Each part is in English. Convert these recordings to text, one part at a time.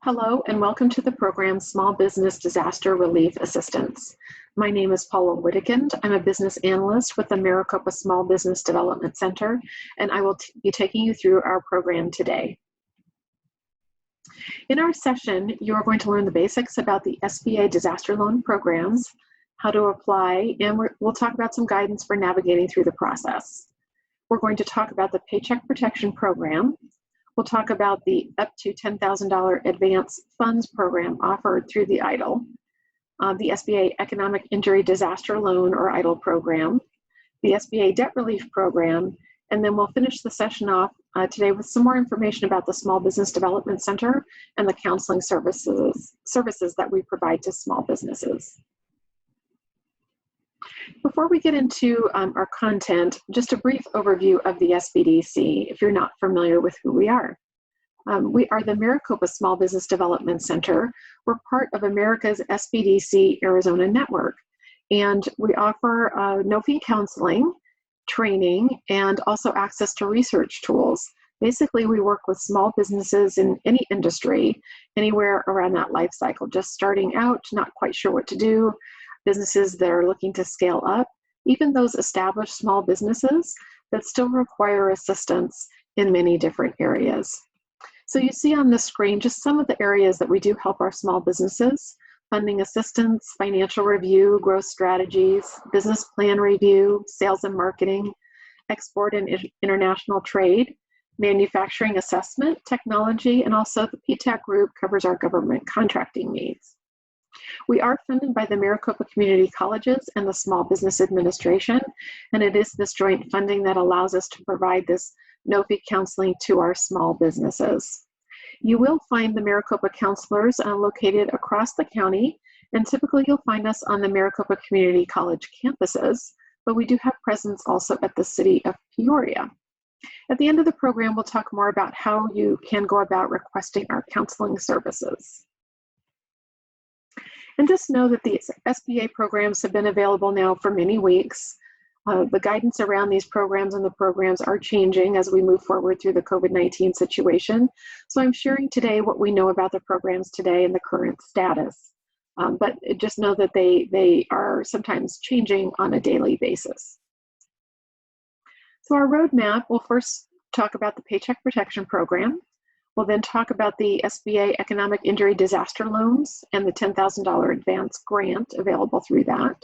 Hello and welcome to the program Small Business Disaster Relief Assistance. My name is Paula Whittekind. I'm a business analyst with the Maricopa Small Business Development Center, and I will be taking you through our program today. In our session, you are going to learn the basics about the SBA disaster loan programs, how to apply, and we'll talk about some guidance for navigating through the process. We're going to talk about the Paycheck Protection Program. We'll talk about the up to $10,000 advance funds program offered through the EIDL, the SBA Economic Injury Disaster Loan or EIDL program, the SBA Debt Relief Program, and then we'll finish the session off today with some more information about the Small Business Development Center and the counseling services that we provide to small businesses. Before we get into our content, just a brief overview of the SBDC, if you're not familiar with who we are. We are the Maricopa Small Business Development Center. We're part of America's SBDC Arizona network, and we offer no-fee counseling, training, and also access to research tools. Basically, we work with small businesses in any industry, anywhere around that life cycle, just starting out, not quite sure what to do, businesses that are looking to scale up, even those established small businesses that still require assistance in many different areas. So you see on the screen just some of the areas that we do help our small businesses: funding assistance, financial review, growth strategies, business plan review, sales and marketing, export and international trade, manufacturing assessment, technology, and also the PAYCHECK group covers our government contracting needs. We are funded by the Maricopa Community Colleges and the Small Business Administration, and it is this joint funding that allows us to provide this no-fee counseling to our small businesses. You will find the Maricopa counselors located across the county, and typically you'll find us on the Maricopa Community College campuses, but we do have presence also at the city of Peoria. At the end of the program, we'll talk more about how you can go about requesting our counseling services. And just know that these SBA programs have been available now for many weeks. The guidance around these programs and the programs are changing as we move forward through the COVID-19 situation. So I'm sharing today what we know about the programs today and the current status. But just know that they are sometimes changing on a daily basis. So our roadmap, we'll first talk about the Paycheck Protection Program. We'll then talk about the SBA Economic Injury Disaster Loans and the $10,000 advance grant available through that.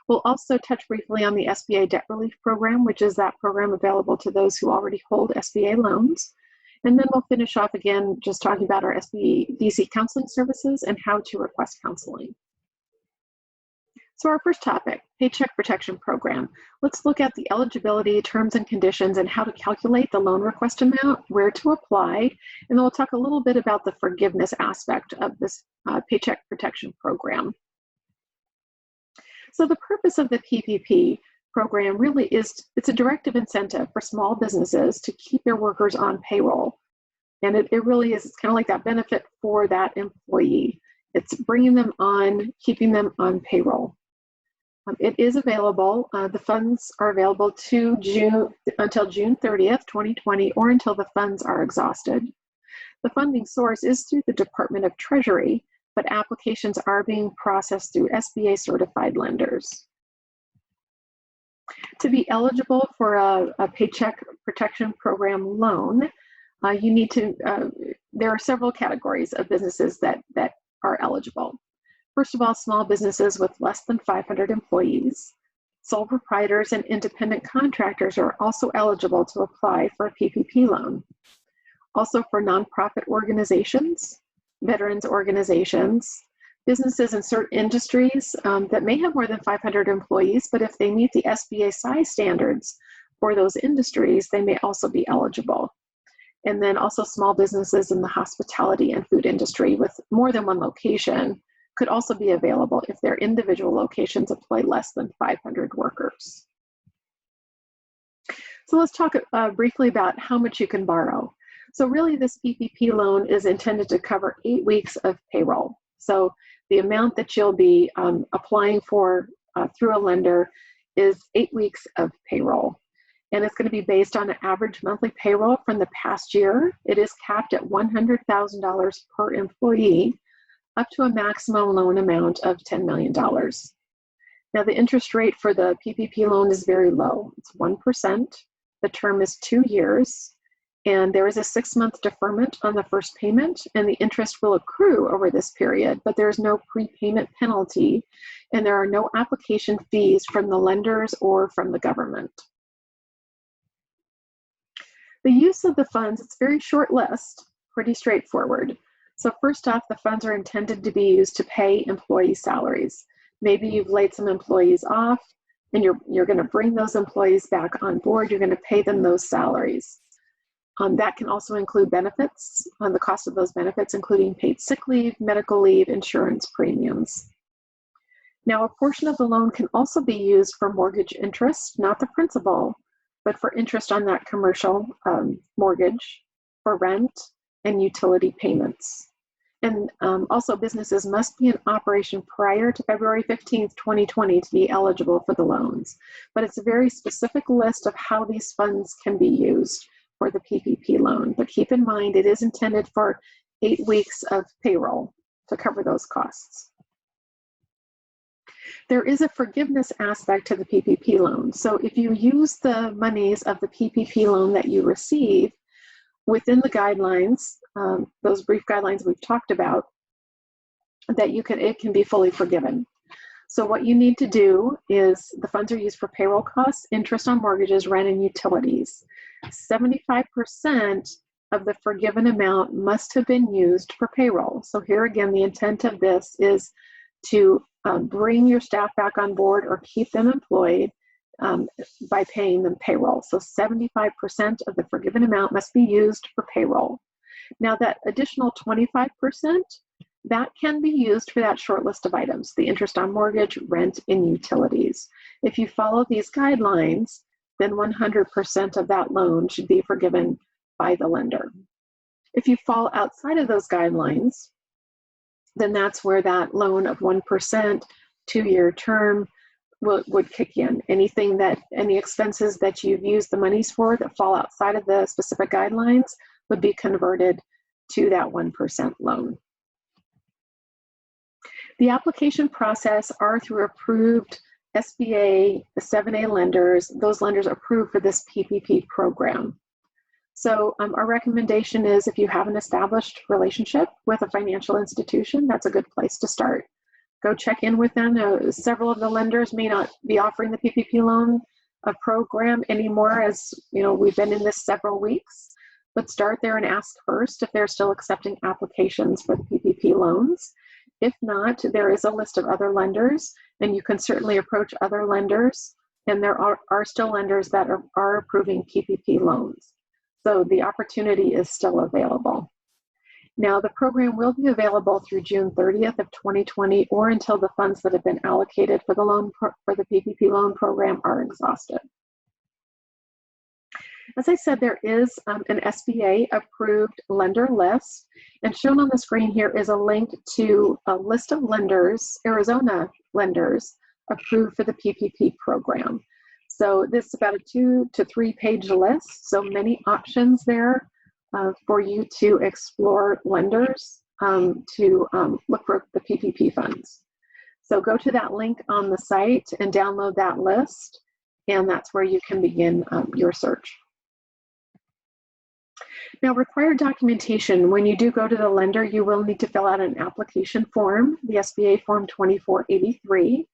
We'll also touch briefly on the SBA Debt Relief Program, which is that program available to those who already hold SBA loans. And then we'll finish off again just talking about our SBDC counseling services and how to request counseling. So our first topic, Paycheck Protection Program. Let's look at the eligibility, terms and conditions, and how to calculate the loan request amount, where to apply, and then we'll talk a little bit about the forgiveness aspect of this Paycheck Protection Program. So the purpose of the PPP program really is, it's a directive incentive for small businesses to keep their workers on payroll. And it really is, it's kind of like that benefit for that employee. It's bringing them on, keeping them on payroll. It is available. The funds are available until June 30th, 2020, or until the funds are exhausted. The funding source is through the Department of Treasury, but applications are being processed through SBA certified lenders. To be eligible for a Paycheck Protection Program loan, you need to, there are several categories of businesses that are eligible. First of all, small businesses with less than 500 employees. Sole proprietors and independent contractors are also eligible to apply for a PPP loan. Also for nonprofit organizations, veterans organizations, businesses in certain industries that may have more than 500 employees, but if they meet the SBA size standards for those industries, they may also be eligible. And then also small businesses in the hospitality and food industry with more than one location could also be available if their individual locations employ less than 500 workers. So let's talk briefly about how much you can borrow. So really this PPP loan is intended to cover 8 weeks of payroll. So the amount that you'll be applying for through a lender is 8 weeks of payroll. and it's going to be based on an average monthly payroll from the past year. It is capped at $100,000 per employee, up to a maximum loan amount of $10 million. Now, the interest rate for the PPP loan is very low. It's 1%. The term is 2 years, and there is a 6-month deferment on the first payment, and the interest will accrue over this period, but there's no prepayment penalty, and there are no application fees from the lenders or from the government. The use of the funds, it's a very short list, pretty straightforward. So first off, the funds are intended to be used to pay employee salaries. Maybe you've laid some employees off and you're going to bring those employees back on board. You're going to pay them those salaries. That can also include benefits, the cost of those benefits, including paid sick leave, medical leave, insurance premiums. Now, a portion of the loan can also be used for mortgage interest, not the principal, but for interest on that commercial mortgage, for rent and utility payments. And also, businesses must be in operation prior to February 15th, 2020 to be eligible for the loans. But it's a very specific list of how these funds can be used for the PPP loan. But keep in mind, it is intended for 8 weeks of payroll to cover those costs. There is a forgiveness aspect to the PPP loan. So if you use the monies of the PPP loan that you receive within the guidelines, those brief guidelines we've talked about, that it can be fully forgiven. So what you need to do is the funds are used for payroll costs, interest on mortgages, rent, and utilities. 75% of the forgiven amount must have been used for payroll. So here again, the intent of this is to bring your staff back on board or keep them employed by paying them payroll. So 75% of the forgiven amount must be used for payroll. Now that additional 25%, that can be used for that short list of items, the interest on mortgage, rent, and utilities. If you follow these guidelines, then 100% of that loan should be forgiven by the lender. If you fall outside of those guidelines, then that's where that loan of 1%, 2-year term would kick in. Any expenses that you've used the monies for that fall outside of the specific guidelines would be converted to that 1% loan. The application process are through approved SBA, the 7A lenders. Those lenders approved for this PPP program. So our recommendation is if you have an established relationship with a financial institution, that's a good place to start. Go check in with them. Several of the lenders may not be offering the PPP loan program anymore, as you know, we've been in this several weeks, but start there and ask first if they're still accepting applications for the PPP loans. If not, there is a list of other lenders, and you can certainly approach other lenders, and there are still lenders that are approving PPP loans. So the opportunity is still available. Now, the program will be available through June 30th of 2020 or until the funds that have been allocated for the PPP loan program are exhausted. As I said, there is an SBA approved lender list, and shown on the screen here is a link to a list of lenders, Arizona lenders, approved for the PPP program. So this is about a 2 to 3 page list, so many options there for you to explore lenders to look for the PPP funds. So go to that link on the site and download that list, and that's where you can begin your search. Now, required documentation. When you do go to the lender, you will need to fill out an application form, the SBA Form 2483.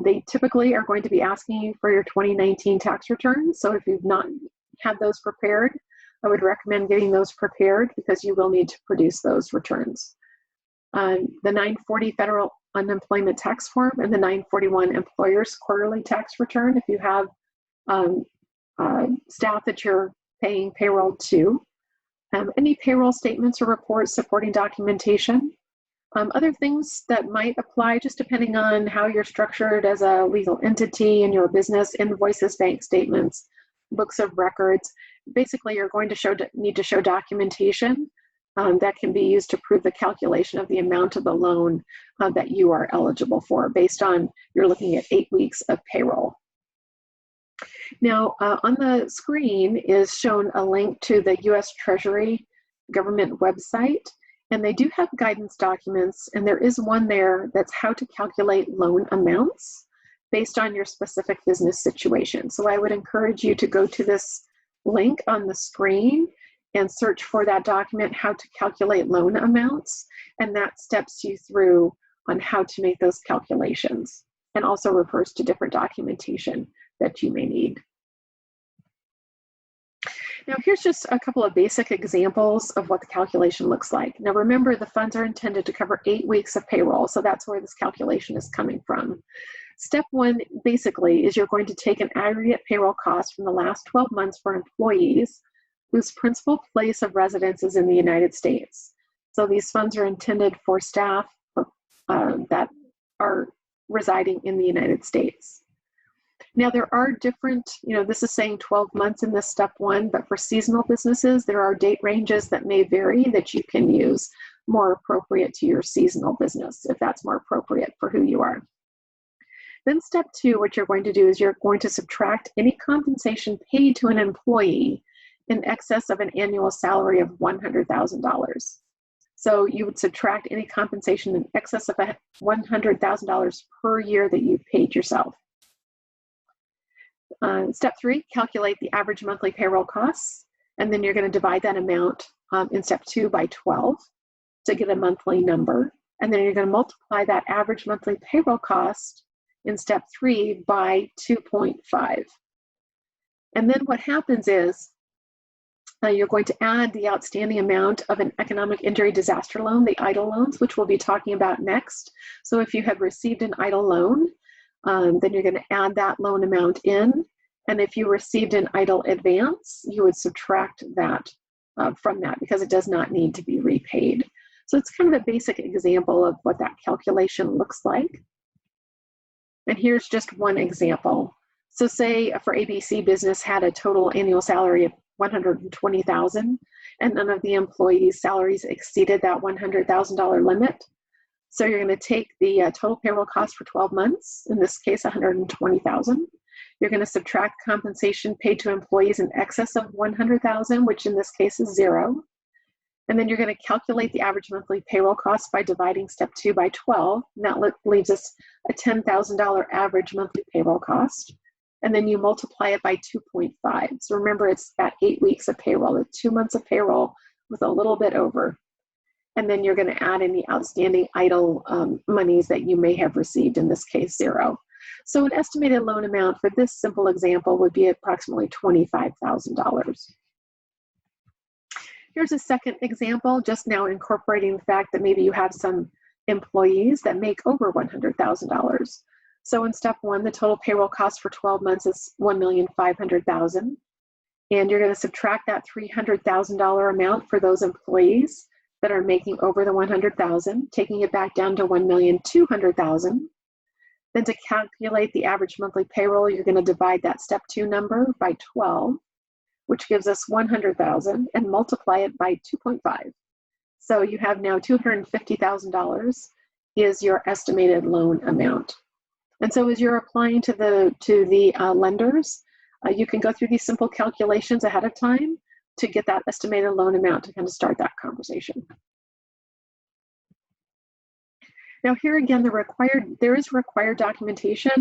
They typically are going to be asking you for your 2019 tax returns. So if you've not had those prepared, I would recommend getting those prepared because you will need to produce those returns. The 940 federal unemployment tax form and the 941 employer's quarterly tax return if you have staff that you're paying payroll to. Any payroll statements or reports supporting documentation. Other things that might apply just depending on how you're structured as a legal entity in your business: invoices, bank statements, books of records. Basically, you're going to need to show documentation that can be used to prove the calculation of the amount of the loan that you are eligible for based on, you're looking at 8 weeks of payroll. Now, on the screen is shown a link to the U.S. Treasury government website, and they do have guidance documents, and there is one there that's how to calculate loan amounts based on your specific business situation. So I would encourage you to go to this link on the screen and search for that document, how to calculate loan amounts, and that steps you through on how to make those calculations, and also refers to different documentation that you may need. Now here's just a couple of basic examples of what the calculation looks like. Now remember, the funds are intended to cover 8 weeks of payroll, so that's where this calculation is coming from. Step one, basically, is you're going to take an aggregate payroll cost from the last 12 months for employees whose principal place of residence is in the United States. So these funds are intended for staff that are residing in the United States. Now there are different, this is saying 12 months in this step one, but for seasonal businesses, there are date ranges that may vary that you can use more appropriate to your seasonal business, if that's more appropriate for who you are. Then step two, what you're going to do is you're going to subtract any compensation paid to an employee in excess of an annual salary of $100,000. So you would subtract any compensation in excess of $100,000 per year that you've paid yourself. Step three, calculate the average monthly payroll costs, and then you're going to divide that amount in step two by 12 to get a monthly number. And then you're going to multiply that average monthly payroll cost in step three by 2.5. And then what happens is you're going to add the outstanding amount of an economic injury disaster loan, the EIDL loans, which we'll be talking about next. So if you have received an EIDL loan, then you're going to add that loan amount in. And if you received an EIDL advance, you would subtract that from that because it does not need to be repaid. So it's kind of a basic example of what that calculation looks like. And here's just one example. So say for ABC business had a total annual salary of $120,000 and none of the employees' salaries exceeded that $100,000 limit. So you're going to take the total payroll cost for 12 months, in this case $120,000. You're going to subtract compensation paid to employees in excess of $100,000, which in this case is 0. And then you're going to calculate the average monthly payroll cost by dividing step 2 by 12. And that leaves us a $10,000 average monthly payroll cost. And then you multiply it by 2.5. So remember, it's at 8 weeks of payroll. It's 2 months of payroll with a little bit over. And then you're going to add any outstanding EIDL monies that you may have received, in this case 0. So an estimated loan amount for this simple example would be approximately $25,000. Here's a second example, just now incorporating the fact that maybe you have some employees that make over $100,000. So in step one, the total payroll cost for 12 months is $1,500,000. And you're going to subtract that $300,000 amount for those employees that are making over the $100,000, taking it back down to $1,200,000. Then to calculate the average monthly payroll, you're going to divide that step 2 number by 12, which gives us $100,000, and multiply it by 2.5. So you have now $250,000 is your estimated loan amount. And so as you're applying to the lenders, you can go through these simple calculations ahead of time to get that estimated loan amount to kind of start that conversation. Now here again, there is required documentation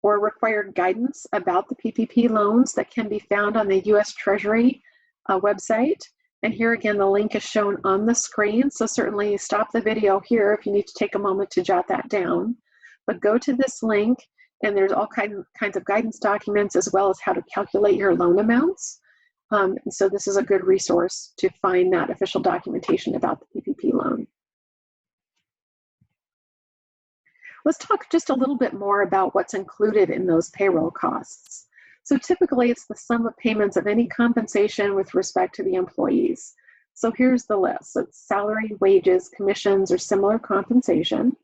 or required guidance about the PPP loans that can be found on the U.S. Treasury website. And here again, the link is shown on the screen. So certainly stop the video here if you need to take a moment to jot that down. But go to this link, and there's all kinds of guidance documents as well as how to calculate your loan amounts. And so this is a good resource to find that official documentation about the PPP loan. Let's talk just a little bit more about what's included in those payroll costs. So typically it's the sum of payments of any compensation with respect to the employees. So here's the list. So it's salary, wages, commissions, or similar compensation,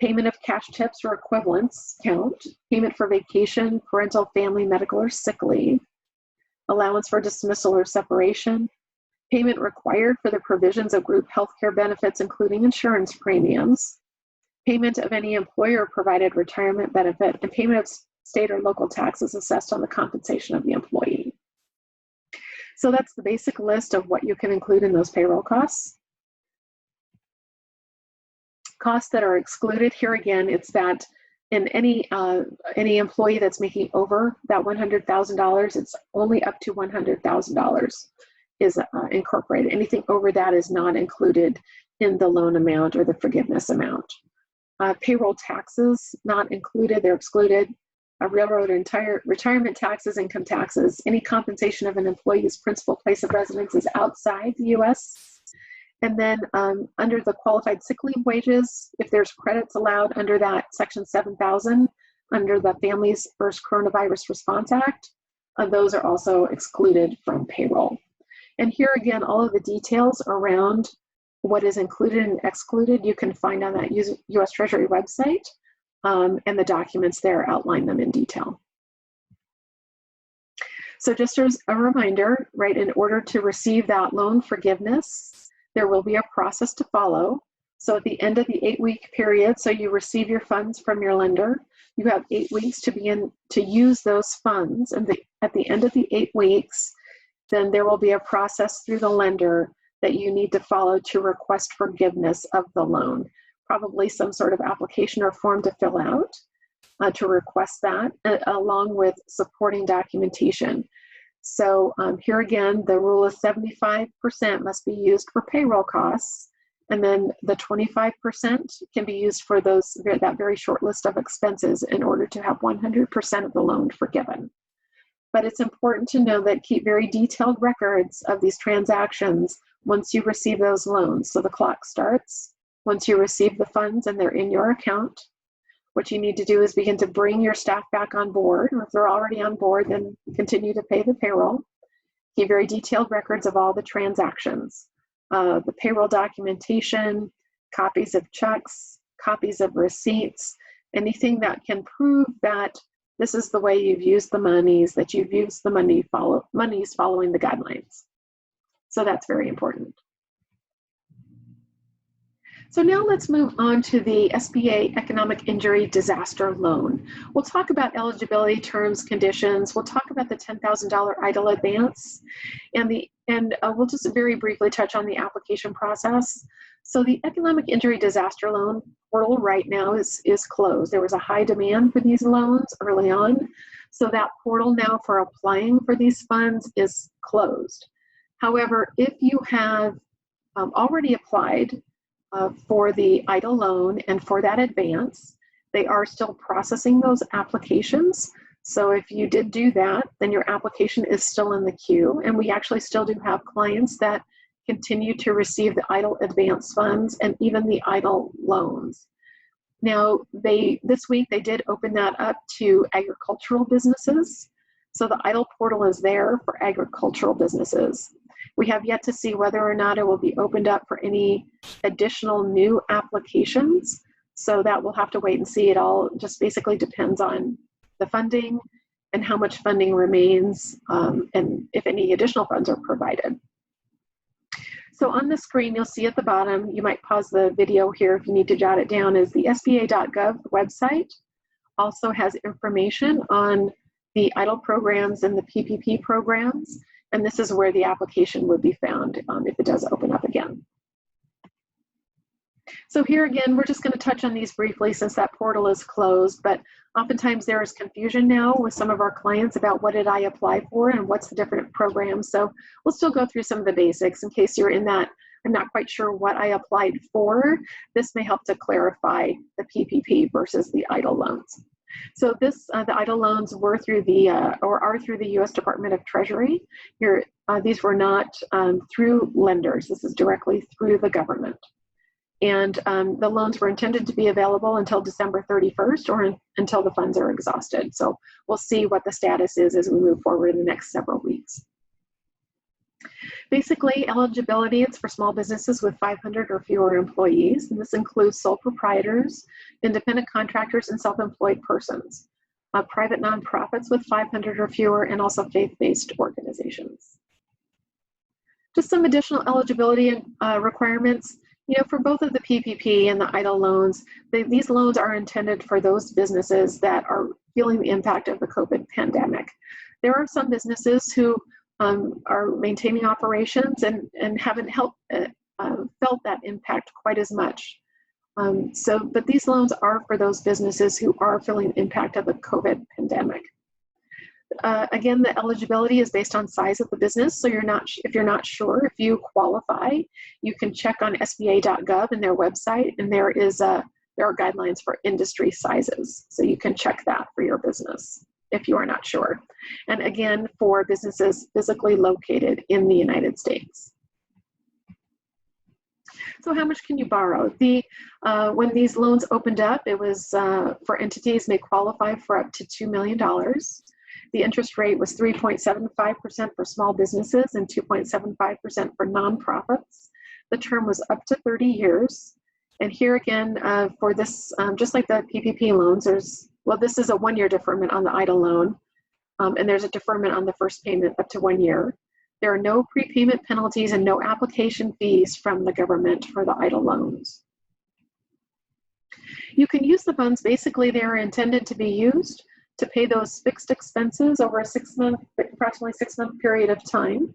payment of cash tips or equivalents count, payment for vacation, parental, family, medical, or sick leave, allowance for dismissal or separation, payment required for the provisions of group healthcare benefits, including insurance premiums, payment of any employer-provided retirement benefit, and payment of state or local taxes assessed on the compensation of the employee. So that's the basic list of what you can include in those payroll costs. Costs that are excluded, here again, it's that in any employee that's making over that $100,000, it's only up to $100,000 is incorporated. Anything over that is not included in the loan amount or the forgiveness amount. Payroll taxes, not included, they're excluded. Railroad retirement taxes, income taxes, any compensation of an employee's principal place of residence is outside the U.S. And then under the qualified sick leave wages, if there's credits allowed under that Section 7000, under the Families First Coronavirus Response Act, those are also excluded from payroll. And here again, all of the details around what is included and excluded, you can find on that U.S. Treasury website, and the documents there outline them in detail. So just as a reminder, right, in order to receive that loan forgiveness, there will be a process to follow. So at the end of the 8-week period, so you receive your funds from your lender, you have 8 weeks to begin to use those funds. And at the end of the 8 weeks, then there will be a process through the lender that you need to follow to request forgiveness of the loan. Probably some sort of application or form to fill out to request that, along with supporting documentation. So here again, the rule is 75% must be used for payroll costs, and then the 25% can be used for that very short list of expenses in order to have 100% of the loan forgiven. But it's important to know that keep very detailed records of these transactions once you receive those loans. So the clock starts once you receive the funds and they're in your account. What you need to do is begin to bring your staff back on board, or if they're already on board, then continue to pay the payroll. Keep very detailed records of all the transactions, the payroll documentation, copies of checks, copies of receipts, anything that can prove that this is the way you've used the monies, that you've used the monies following the guidelines. So that's very important. So now let's move on to the SBA Economic Injury Disaster Loan. We'll talk about eligibility terms, conditions. We'll talk about the $10,000 EIDL advance, and we'll just very briefly touch on the application process. So the Economic Injury Disaster Loan portal right now is closed. There was a high demand for these loans early on, so that portal now for applying for these funds is closed. However, if you have already applied for the EIDL loan and for that advance, they are still processing those applications. So if you did do that, then your application is still in the queue, and we actually still do have clients that continue to receive the EIDL advance funds and even the EIDL loans. Now, this week they did open that up to agricultural businesses. So the EIDL portal is there for agricultural businesses. We have yet to see whether or not it will be opened up for any additional new applications. So that we'll have to wait and see. It all just basically depends on the funding and how much funding remains, and if any additional funds are provided. So on the screen, you'll see at the bottom, you might pause the video here if you need to jot it down, is the SBA.gov website. Also has information on the EIDL programs and the PPP programs. And this is where the application would be found if it does open up again. So here again, we're just going to touch on these briefly since that portal is closed, but oftentimes there is confusion now with some of our clients about what did I apply for and what's the different programs. So we'll still go through some of the basics in case you're in that, I'm not quite sure what I applied for. This may help to clarify the PPP versus the EIDL loans. So the EIDL loans were through are through the U.S. Department of Treasury. These were not through lenders. This is directly through the government. And the loans were intended to be available until December 31st or until the funds are exhausted. So we'll see what the status is as we move forward in the next several weeks. Basically, eligibility, it's for small businesses with 500 or fewer employees, and this includes sole proprietors, independent contractors, and self-employed persons, private nonprofits with 500 or fewer, and also faith-based organizations. Just some additional eligibility requirements. You know, for both of the PPP and the EIDL loans, these loans are intended for those businesses that are feeling the impact of the COVID pandemic. There are some businesses who are maintaining operations and haven't felt that impact quite as much. But these loans are for those businesses who are feeling the impact of the COVID pandemic. Again, the eligibility is based on size of the business. So if you're not sure if you qualify, you can check on SBA.gov and their website, and there are guidelines for industry sizes. So you can check that for your business if you are not sure. And again, for businesses physically located in the United States. So how much can you borrow? When these loans opened up, it was for entities may qualify for up to $2 million. The interest rate was 3.75% for small businesses and 2.75% for nonprofits. The term was up to 30 years. And here again, for this, just like the PPP loans, this is a 1-year deferment on the EIDL loan, and there's a deferment on the first payment up to 1 year. There are no prepayment penalties and no application fees from the government for the EIDL loans. You can use the funds, basically they are intended to be used to pay those fixed expenses over a approximately 6-month period of time,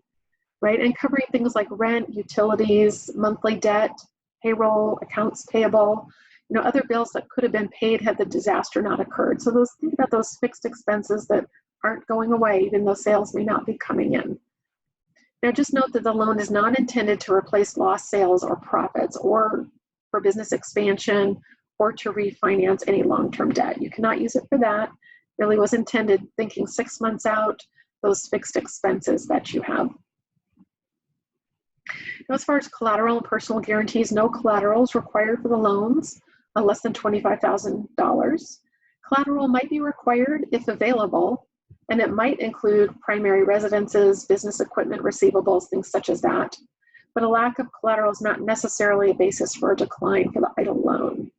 right? And covering things like rent, utilities, monthly debt, payroll, accounts payable, other bills that could have been paid had the disaster not occurred. So think about those fixed expenses that aren't going away, even though sales may not be coming in. Now, just note that the loan is not intended to replace lost sales or profits, or for business expansion, or to refinance any long-term debt. You cannot use it for that. It really was intended thinking 6 months out, those fixed expenses that you have. Now, as far as collateral and personal guarantees, no collateral is required for the loans, less than $25,000. Collateral might be required if available, and it might include primary residences, business equipment, receivables, things such as that. But a lack of collateral is not necessarily a basis for a decline for the EIDL loan.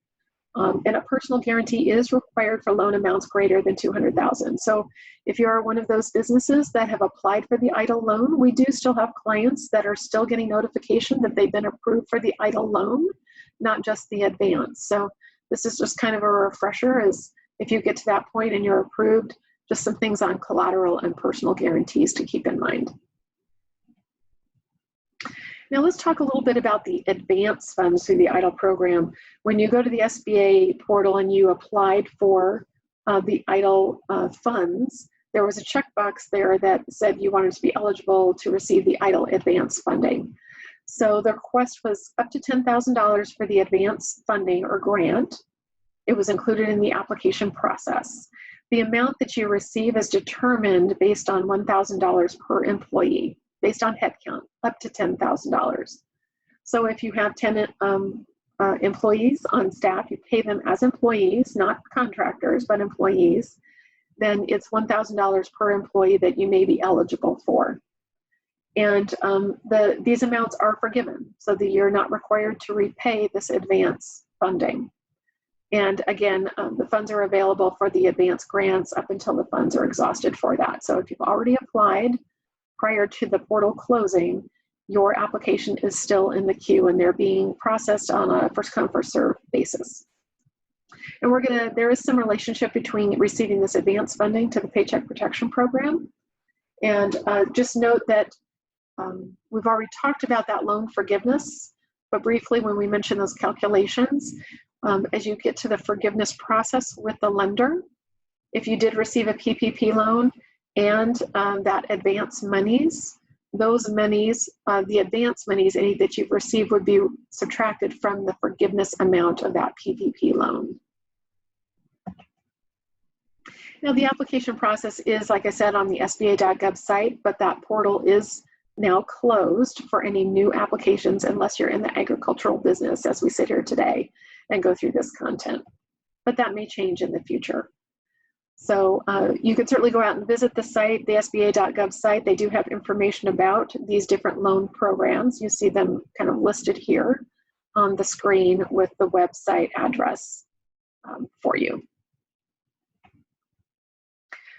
And a personal guarantee is required for loan amounts greater than $200,000. So if you are one of those businesses that have applied for the EIDL loan, we do still have clients that are still getting notification that they've been approved for the EIDL loan, not just the advance. So this is just kind of a refresher, as if you get to that point and you're approved, just some things on collateral and personal guarantees to keep in mind. Now let's talk a little bit about the advance funds through the EIDL program. When you go to the SBA portal and you applied for the EIDL funds, there was a checkbox there that said you wanted to be eligible to receive the EIDL advance funding. So the request was up to $10,000 for the advance funding or grant. It was included in the application process. The amount that you receive is determined based on $1,000 per employee, based on headcount, up to $10,000. So if you have 10 employees on staff, you pay them as employees, not contractors, but employees, then it's $1,000 per employee that you may be eligible for. And these amounts are forgiven, so that you're not required to repay this advance funding. And again, the funds are available for the advance grants up until the funds are exhausted for that. So if you've already applied prior to the portal closing, your application is still in the queue and they're being processed on a first come, first served basis. And there is some relationship between receiving this advance funding to the Paycheck Protection Program. And just note that we've already talked about that loan forgiveness, but briefly when we mention those calculations, as you get to the forgiveness process with the lender, if you did receive a PPP loan and that advance monies, those monies, the advance monies, any that you've received would be subtracted from the forgiveness amount of that PPP loan. Now the application process is, like I said, on the SBA.gov site, but that portal is now closed for any new applications unless you're in the agricultural business as we sit here today and go through this content. But that may change in the future. So you could certainly go out and visit the site, the SBA.gov site. They do have information about these different loan programs. You see them kind of listed here on the screen with the website address for you.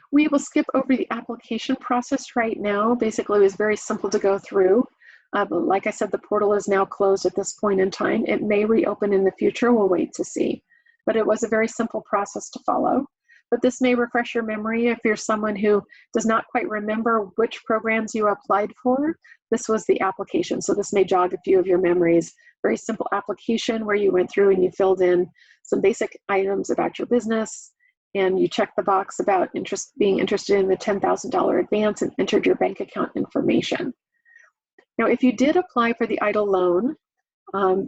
We will skip over the application process right now. Basically, it was very simple to go through. But like I said, the portal is now closed at this point in time. It may reopen in the future. We'll wait to see. But it was a very simple process to follow. but this may refresh your memory if you're someone who does not quite remember which programs you applied for. This was the application, so this may jog a few of your memories. Very simple application where you went through and you filled in some basic items about your business, and you checked the box about being interested in the $10,000 advance and entered your bank account information. Now, if you did apply for the EIDL loan,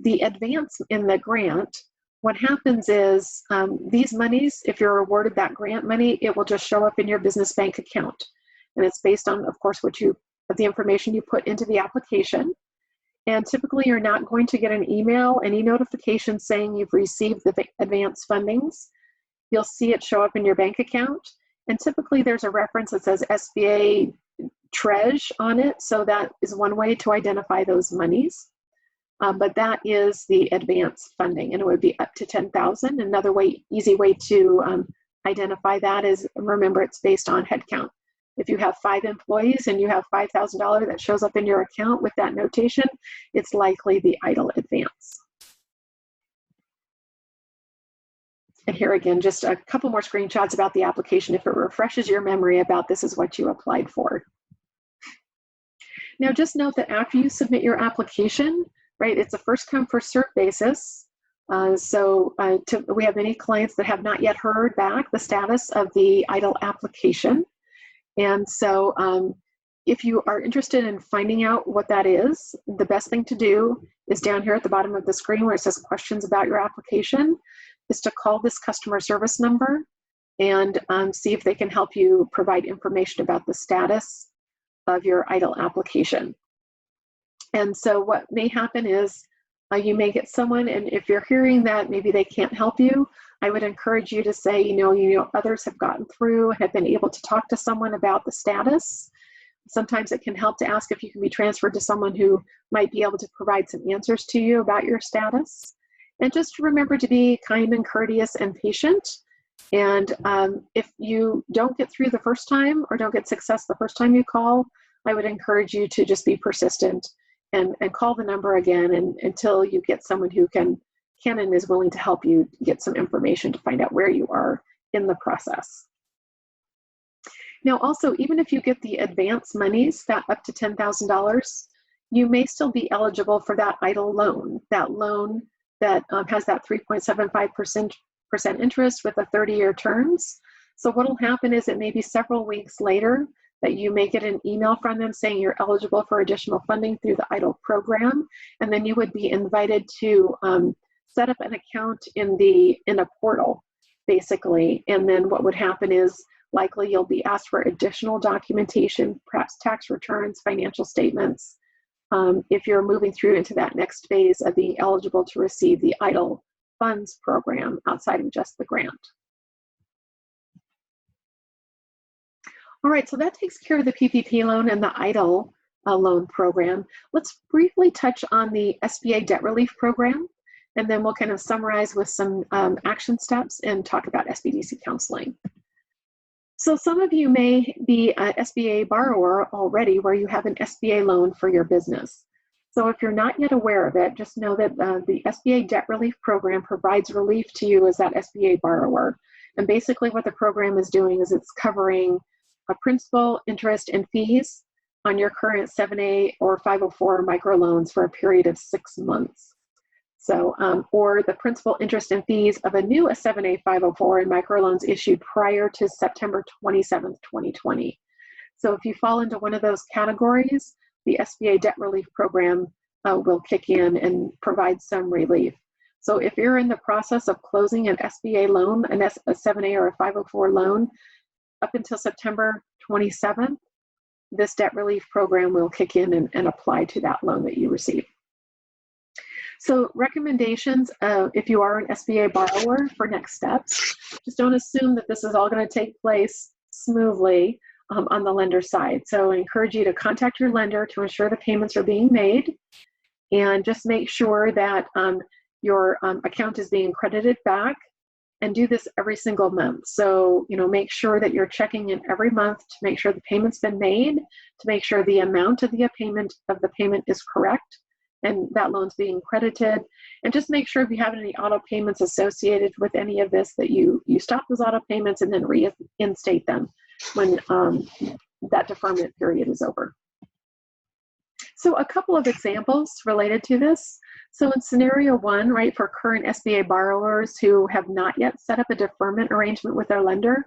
the advance in the grant, what happens is these monies, if you're awarded that grant money, it will just show up in your business bank account. And it's based on, of course, the information you put into the application. And typically you're not going to get an email, any notification saying you've received the advance fundings. You'll see it show up in your bank account. And typically there's a reference that says SBA Treasury on it. So that is one way to identify those monies. But that is the advance funding, and it would be up to $10,000. Another easy way to identify that is, remember, it's based on headcount. If you have 5 employees and you have $5,000 that shows up in your account with that notation, it's likely the EIDL advance. And here again, just a couple more screenshots about the application if it refreshes your memory about this is what you applied for. Now just note that after you submit your application, right, it's a first come, first served basis. We have many clients that have not yet heard back the status of the EIDL application. And so if you are interested in finding out what that is, the best thing to do is down here at the bottom of the screen where it says questions about your application, is to call this customer service number and see if they can help you provide information about the status of your EIDL application. And so what may happen is you may get someone, and if you're hearing that maybe they can't help you, I would encourage you to say, you know, others have gotten through, have been able to talk to someone about the status. Sometimes it can help to ask if you can be transferred to someone who might be able to provide some answers to you about your status. And just remember to be kind and courteous and patient. And if you don't get through the first time or don't get success the first time you call, I would encourage you to just be persistent and call the number again until you get someone who can and is willing to help you get some information to find out where you are in the process. Now also, even if you get the advance monies, that up to $10,000, you may still be eligible for that EIDL loan, that has that 3.75% interest with a 30-year terms. So what will happen is it may be several weeks later that you may get an email from them saying you're eligible for additional funding through the EIDL program, and then you would be invited to set up an account in a portal, basically. And then what would happen is likely you'll be asked for additional documentation, perhaps tax returns, financial statements, if you're moving through into that next phase of being eligible to receive the EIDL funds program outside of just the grant. All right, so that takes care of the PPP loan and the EIDL loan program. Let's briefly touch on the SBA debt relief program, and then we'll kind of summarize with some action steps and talk about SBDC counseling. So some of you may be an SBA borrower already where you have an SBA loan for your business. So if you're not yet aware of it, just know that the SBA debt relief program provides relief to you as that SBA borrower. And basically what the program is doing is it's covering a principal, interest, and fees on your current 7A or 504 microloans for a period of 6 months. So, or the principal, interest, and fees of a new 7A 504 and microloans issued prior to September 27th, 2020. So if you fall into one of those categories, the SBA debt relief program will kick in and provide some relief. So if you're in the process of closing an SBA loan, a 7A or a 504 loan, up until September 27th, this debt relief program will kick in and apply to that loan that you receive. So recommendations, if you are an SBA borrower for next steps, just don't assume that this is all going to take place smoothly on the lender side. So I encourage you to contact your lender to ensure the payments are being made, and just make sure that your account is being credited back, and do this every single month. So, you know, make sure that you're checking in every month to make sure the payment's been made, to make sure the amount of the payment is correct, and that loan's being credited. And just make sure if you have any auto payments associated with any of this that you stop those auto payments and then reinstate them when that deferment period is over. So a couple of examples related to this. So in scenario 1, right, for current SBA borrowers who have not yet set up a deferment arrangement with their lender,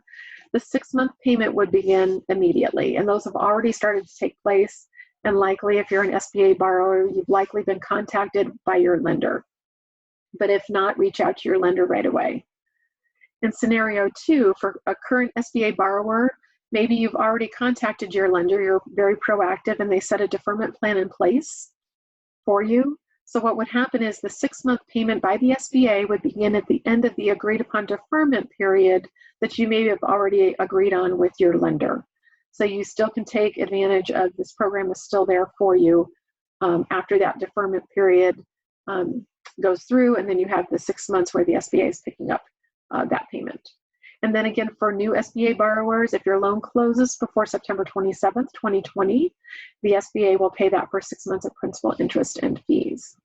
the 6-month payment would begin immediately, and those have already started to take place. And likely, if you're an SBA borrower, you've likely been contacted by your lender. But if not, reach out to your lender right away. In scenario 2, for a current SBA borrower, maybe you've already contacted your lender, you're very proactive, and they set a deferment plan in place for you. So what would happen is the 6-month payment by the SBA would begin at the end of the agreed upon deferment period that you may have already agreed on with your lender. So you still can take advantage of this program is still there for you after that deferment period goes through, and then you have the 6 months where the SBA is picking up that payment. And then again, for new SBA borrowers, if your loan closes before September 27th, 2020, the SBA will pay that for 6 months of principal, interest, and fees.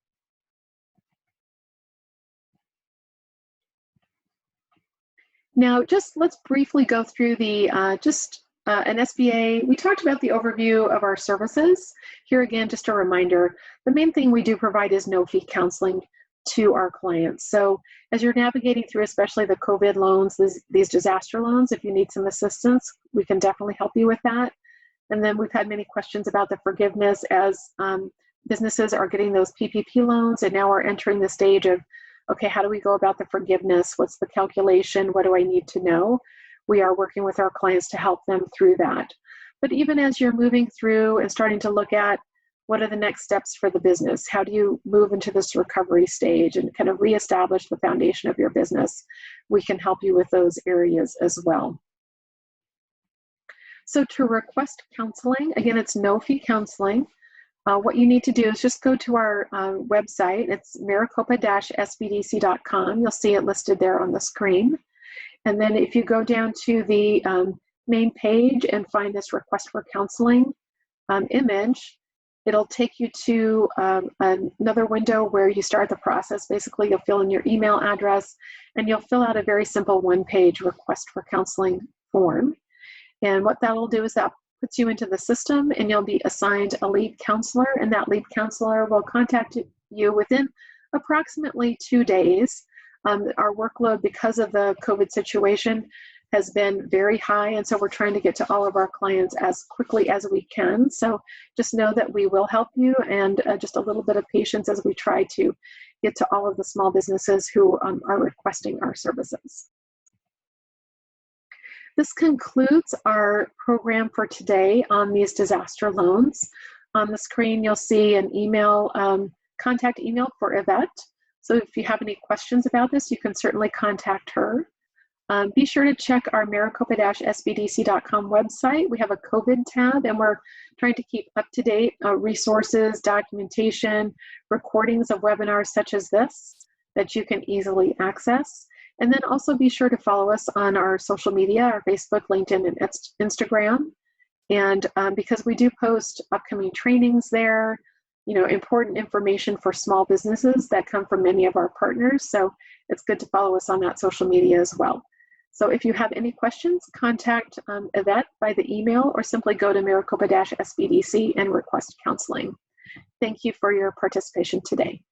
Now, let's briefly go through the an SBA. We talked about the overview of our services. Here again, just a reminder, the main thing we do provide is no-fee counseling to our clients. So as you're navigating through, especially the COVID loans, these disaster loans, if you need some assistance, we can definitely help you with that. And then we've had many questions about the forgiveness as businesses are getting those PPP loans, and now we're entering the stage of, okay, how do we go about the forgiveness? What's the calculation? What do I need to know? We are working with our clients to help them through that. But even as you're moving through and starting to look at what are the next steps for the business, how do you move into this recovery stage and kind of reestablish the foundation of your business, we can help you with those areas as well. So to request counseling, again, it's no-fee counseling. What you need to do is just go to our website. It's maricopa-sbdc.com. You'll see it listed there on the screen. And then if you go down to the main page and find this request for counseling image, it'll take you to another window where you start the process. Basically, you'll fill in your email address and you'll fill out a very simple one-page request for counseling form. And what that'll do is that puts you into the system, and you'll be assigned a lead counselor, and that lead counselor will contact you within approximately 2 days. Our workload, because of the COVID situation, has been very high, and so we're trying to get to all of our clients as quickly as we can. So just know that we will help you, and just a little bit of patience as we try to get to all of the small businesses who are requesting our services. This concludes our program for today on these disaster loans. On the screen, you'll see an email, contact email for Yvette. So if you have any questions about this, you can certainly contact her. Be sure to check our maricopa-sbdc.com website. We have a COVID tab, and we're trying to keep up-to-date resources, documentation, recordings of webinars such as this that you can easily access. And then also be sure to follow us on our social media, our Facebook, LinkedIn, and Instagram. And because we do post upcoming trainings there, important information for small businesses that come from many of our partners. So it's good to follow us on that social media as well. So if you have any questions, contact Yvette by the email, or simply go to maricopa-sbdc and request counseling. Thank you for your participation today.